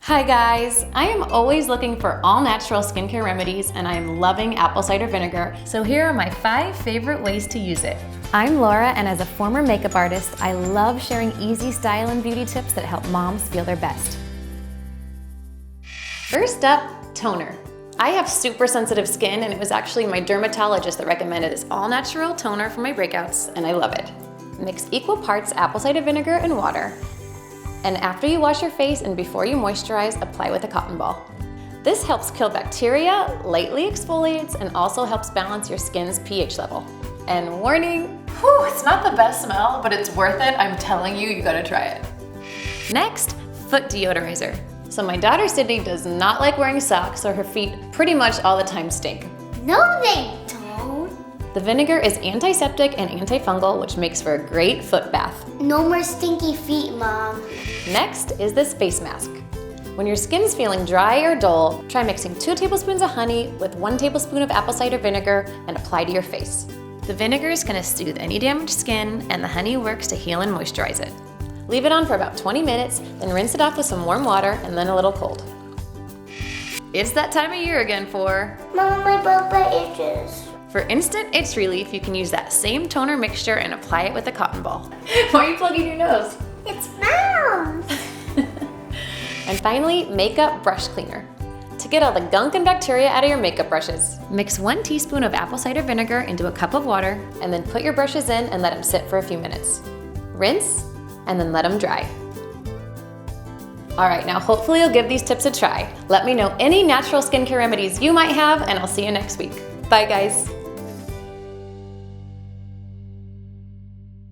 Hi guys, I am always looking for all natural skincare remedies and I am loving apple cider vinegar, so here are my 5 favorite ways to use it. I'm Laura, and as a former makeup artist, I love sharing easy style and beauty tips that help moms feel their best. First up, toner. I have super sensitive skin, and it was actually my dermatologist that recommended this all-natural toner for my breakouts, and I love it. Mix equal parts apple cider vinegar and water. And after you wash your face and before you moisturize, apply with a cotton ball. This helps kill bacteria, lightly exfoliates, and also helps balance your skin's pH level. And warning, it's not the best smell, but it's worth it. I'm telling you, you gotta try it. Next, foot deodorizer. So my daughter Sydney does not like wearing socks, so her feet pretty much all the time stink. No, they don't. The vinegar is antiseptic and antifungal, which makes for a great foot bath. No more stinky feet, Mom. Next is this face mask. When your skin's feeling dry or dull, try mixing 2 tablespoons of honey with 1 tablespoon of apple cider vinegar and apply to your face. The vinegar is gonna soothe any damaged skin, and the honey works to heal and moisturize it. Leave it on for about 20 minutes, then rinse it off with some warm water and then a little cold. It's that time of year again for Mom, my butt itches. For instant itch relief, you can use that same toner mixture and apply it with a cotton ball. Why are you plugging your nose? It's Mom's. And finally, makeup brush cleaner. To get all the gunk and bacteria out of your makeup brushes, mix 1 teaspoon of apple cider vinegar into a cup of water, and then put your brushes in and let them sit for a few minutes. Rinse, and then let them dry. All right, now hopefully you'll give these tips a try. Let me know any natural skincare remedies you might have, and I'll see you next week. Bye guys.